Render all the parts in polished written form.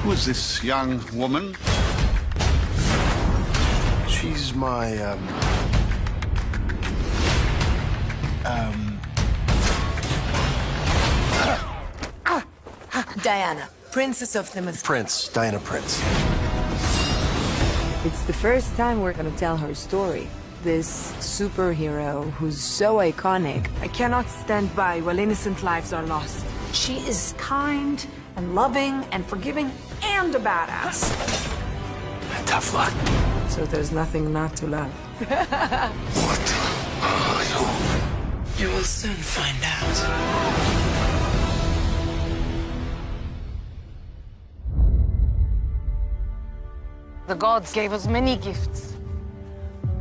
Who is this young woman? She's my, Diana, Princess of the Mist. Prince, Diana Prince. It's the first time we're gonna tell her story. This superhero who's so iconic. I cannot stand by while innocent lives are lost. She is kind and loving and forgiving and a badass. Tough luck. So there's nothing not to love. What are you? You will soon find out. The gods gave us many gifts.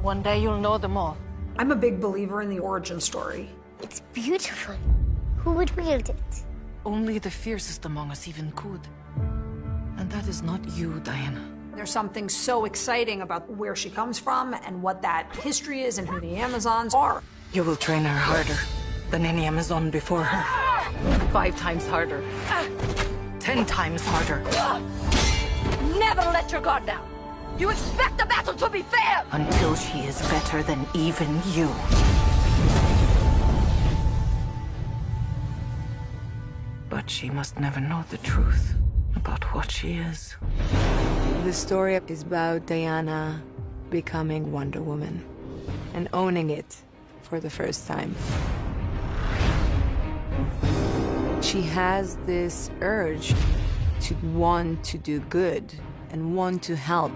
One day you'll know them all. I'm a big believer in the origin story. It's beautiful. Who would wield it? Only the fiercest among us even could. And that is not you, Diana. There's something so exciting about where she comes from and what that history is and who the Amazons are. You will train her harder than any Amazon before her. 5 times harder. 10 times harder. Never let your guard down. You expect the battle to be fair! Until she is better than even you. But she must never know the truth about what she is. The story is about Diana becoming Wonder Woman and owning it for the first time. She has this urge to want to do good and want to help.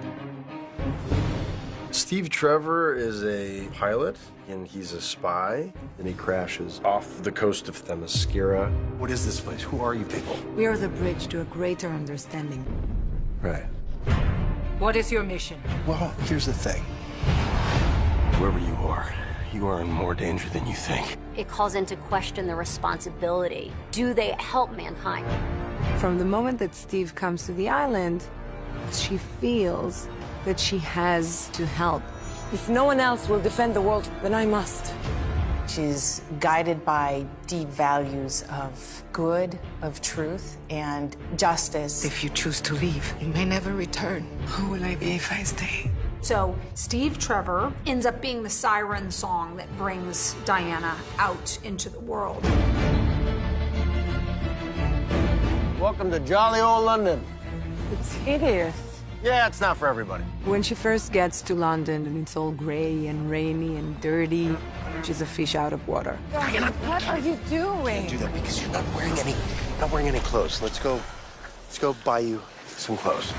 Steve Trevor is a pilot, and he's a spy, and he crashes off the coast of Themyscira. What is this place? Who are you people? We are the bridge to a greater understanding. Right. What is your mission? Well, here's the thing. Whoever you are in more danger than you think. It calls into question the responsibility. Do they help mankind? From the moment that Steve comes to the island, she feels that she has to help. If no one else will defend the world, then I must. She's guided by deep values of good, of truth, and justice. If you choose to leave, you may never return. Who will I be if I stay? So Steve Trevor ends up being the siren song that brings Diana out into the world. Welcome to jolly old London. It's hideous. Yeah, it's not for everybody. When she first gets to London and it's all gray and rainy and dirty, she's a fish out of water. What are you doing? Do that because you're not wearing any clothes. Let's go buy you some clothes.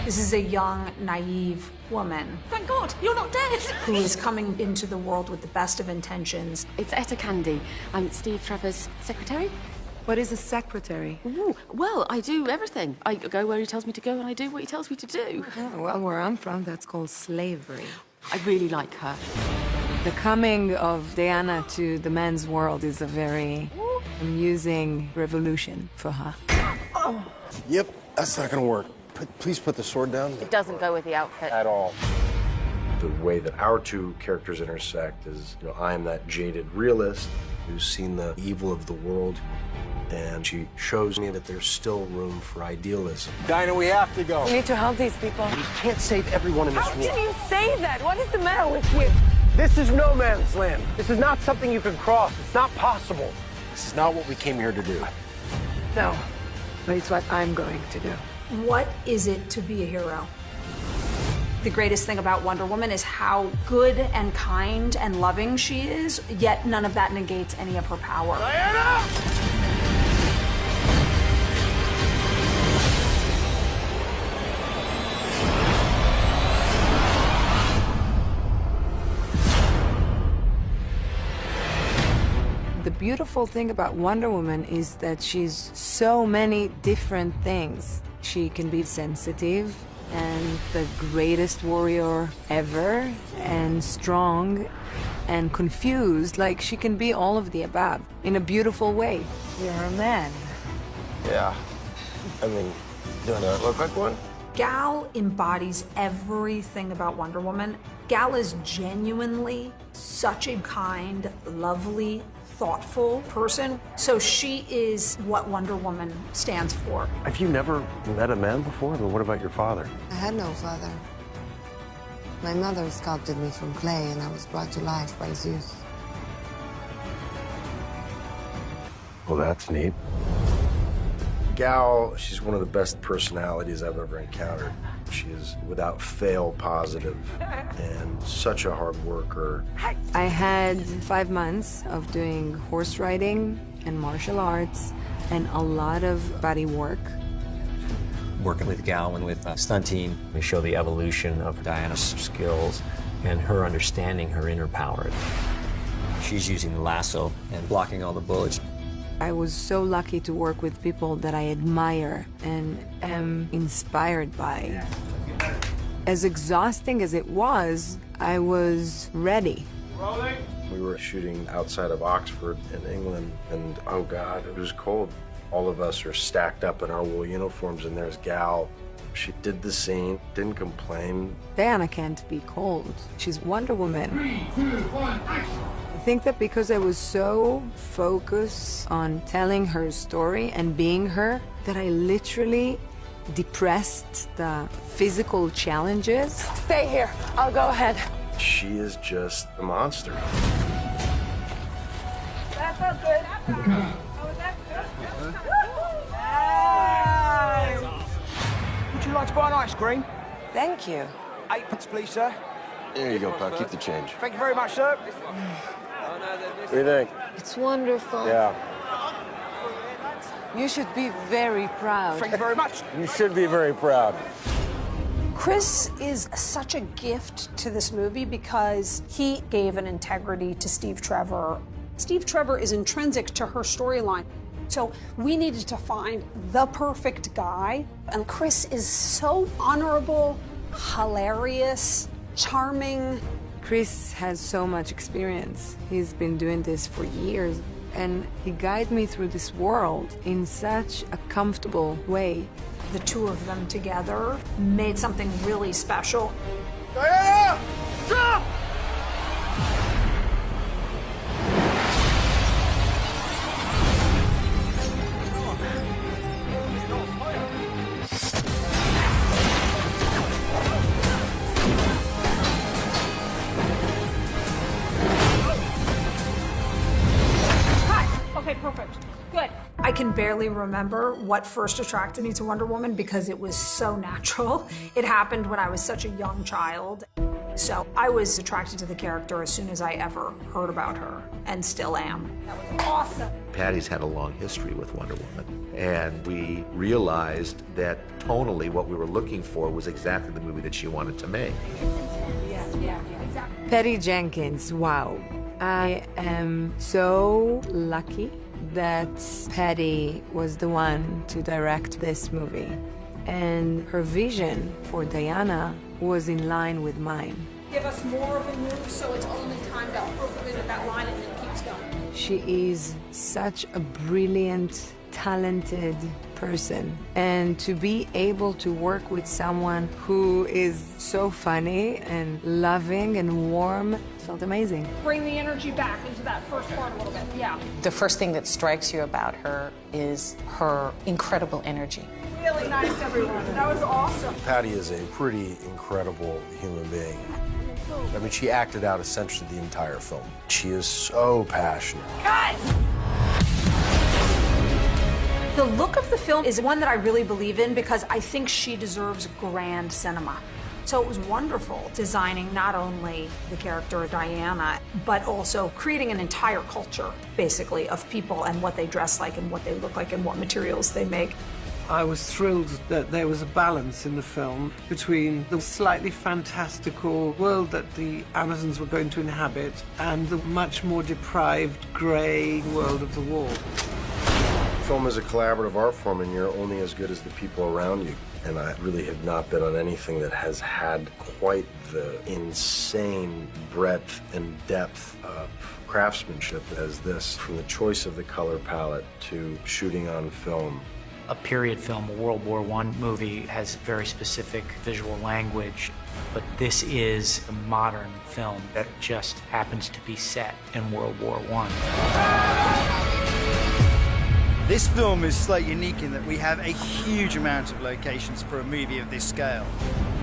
This is a young, naive woman Thank God, you're not dead! who is coming into the world with the best of intentions. It's Etta Candy. I'm Steve Trevor's secretary. What is a secretary? Ooh, well, I do everything. I go where he tells me to go, and I do what he tells me to do. Oh, well, where I'm from, that's called slavery. I really like her. The coming of Diana to the men's world is a very amusing revolution for her. Yep, that's not gonna work. Please put the sword down. It doesn't go with the outfit. At all. The way that our two characters intersect is, I'm that jaded realist who's seen the evil of the world, and she shows me that there's still room for idealism. Dinah, we have to go. We need to help these people. We can't save everyone in this How world. can you say that? What is the matter with you? This is no man's land. This is not something you can cross. It's not possible. This is not what we came here to do. No, but it's what I'm going to do. What is it to be a hero? The greatest thing about Wonder Woman is how good and kind and loving she is, yet none of that negates any of her power. Diana! The beautiful thing about Wonder Woman is that she's so many different things. She can be sensitive and the greatest warrior ever, and strong and confused. Like, she can be all of the above in a beautiful way. You're a man. Yeah. I mean, do I not look like one? Gal embodies everything about Wonder Woman. Gal is genuinely such a kind, lovely, thoughtful person. So she is what Wonder Woman stands for. Have you never met a man before? I mean, what about your father? I had no father. My mother sculpted me from clay, and I was brought to life by Zeus. Well, that's neat. Gal, she's one of the best personalities I've ever encountered. She is without fail positive and such a hard worker. I had 5 months of doing horse riding and martial arts and a lot of body work. Working with Gal and with stunt team, we show the evolution of Diana's skills and her understanding her inner power. She's using the lasso and blocking all the bullets. I was so lucky to work with people that I admire and am inspired by. As exhausting as it was, I was ready. We were shooting outside of Oxford in England, and oh God, it was cold. All of us are stacked up in our wool uniforms, and there's Gal. She did the scene, didn't complain. Diana can't be cold. She's Wonder Woman. 3, 2, 1, action! I think that because I was so focused on telling her story and being her, that I literally depressed the physical challenges. Stay here. I'll go ahead. She is just a monster. That felt good. Would you like to buy an ice cream? Thank you. 8 please, sir. There you go, pal. Keep the change. Thank you very much, sir. What do you think? It's wonderful. Yeah. You should be very proud. Thank you very much. You should be very proud. Chris is such a gift to this movie because he gave an integrity to Steve Trevor. Steve Trevor is intrinsic to her storyline. So we needed to find the perfect guy. And Chris is so honorable, hilarious, charming. Chris has so much experience. He's been doing this for years, and he guided me through this world in such a comfortable way. The two of them together made something really special. Diana! Stop! Okay, perfect. Good. I can barely remember what first attracted me to Wonder Woman because it was so natural. It happened when I was such a young child. So I was attracted to the character as soon as I ever heard about her, and still am. That was awesome. Patty's had a long history with Wonder Woman, and we realized that tonally what we were looking for was exactly the movie that she wanted to make. Yeah, exactly. Patty Jenkins, wow. I am so lucky that Patty was the one to direct this movie. And her vision for Diana was in line with mine. Give us more of a move so it's only timed out perfectly with that line and then it keeps going. She is such a brilliant, talented person. And to be able to work with someone who is so funny and loving and warm felt amazing. Bring the energy back into that first part a little bit, yeah. The first thing that strikes you about her is her incredible energy. Really nice, everyone. That was awesome. Patty is a pretty incredible human being. I mean, she acted out essentially the entire film. She is so passionate. Guys! The look of the film is one that I really believe in because I think she deserves grand cinema. So it was wonderful designing not only the character of Diana, but also creating an entire culture, basically, of people and what they dress like and what they look like and what materials they make. I was thrilled that there was a balance in the film between the slightly fantastical world that the Amazons were going to inhabit and the much more deprived, grey world of the war. Film is a collaborative art form, and you're only as good as the people around you. And I really have not been on anything that has had quite the insane breadth and depth of craftsmanship as this. From the choice of the color palette to shooting on film, A period film, a World War I movie, has very specific visual language, but this is a modern film that just happens to be set in World War I. This film is slightly unique in that we have a huge amount of locations for a movie of this scale.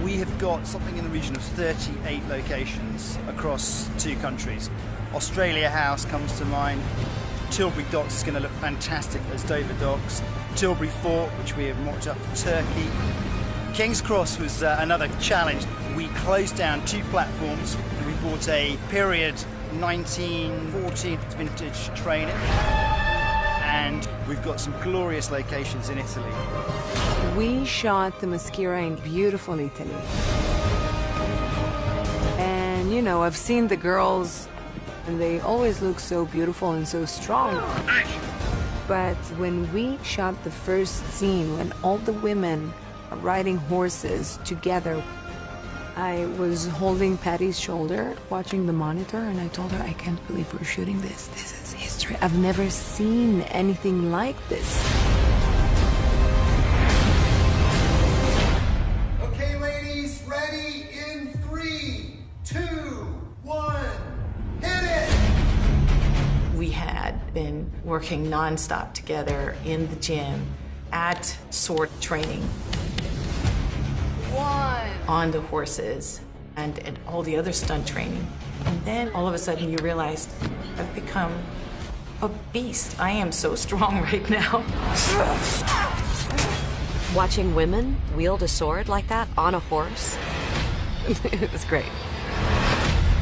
We have got something in the region of 38 locations across 2 countries. Australia House comes to mind. Tilbury Docks is going to look fantastic as Dover Docks. Tilbury Fort, which we have mocked up for Turkey. King's Cross was another challenge. We closed down 2 platforms and we bought a period 1940 vintage train in. And we've got some glorious locations in Italy. We shot the Maschera in beautiful Italy. And, you know, I've seen the girls, and they always look so beautiful and so strong. But when we shot the first scene, when all the women are riding horses together, I was holding Patty's shoulder, watching the monitor, and I told her, I can't believe we're shooting this. This is history. I've never seen anything like this. Okay, ladies, ready in 3, 2, 1, hit it! We had been working nonstop together in the gym, at sword training, on the horses, and all the other stunt training. And then all of a sudden you realize, I've become a beast. I am so strong right now. Watching women wield a sword like that on a horse, it was great.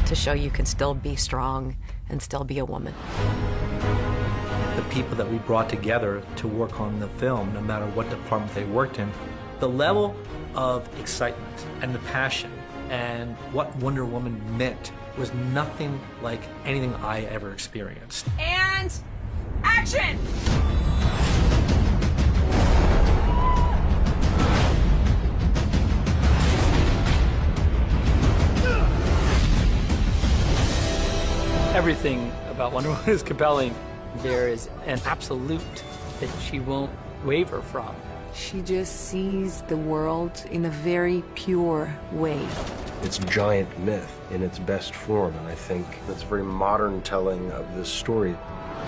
To show you can still be strong and still be a woman. The people that we brought together to work on the film, no matter what department they worked in, the level of excitement and the passion and what Wonder Woman meant was nothing like anything I ever experienced. And action! Everything about Wonder Woman is compelling. There is an absolute that she won't waver from. She just sees the world in a very pure way. It's giant myth in its best form, and I think that's a very modern telling of this story.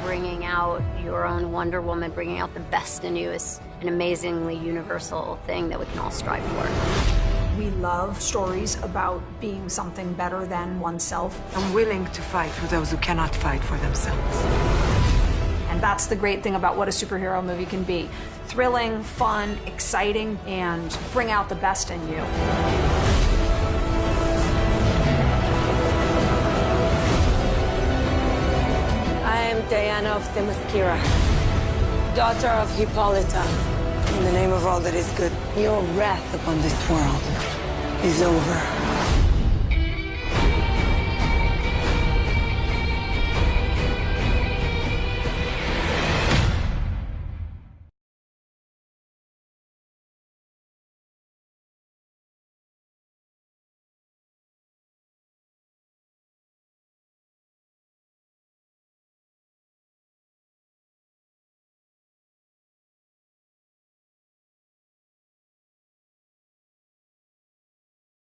Bringing out your own Wonder Woman, bringing out the best in you is an amazingly universal thing that we can all strive for. We love stories about being something better than oneself. I'm willing to fight for those who cannot fight for themselves. And that's the great thing about what a superhero movie can be. Thrilling, fun, exciting, and bring out the best in you. I am Diana of the Maschera, daughter of Hippolyta. In the name of all that is good, your wrath upon this world is over.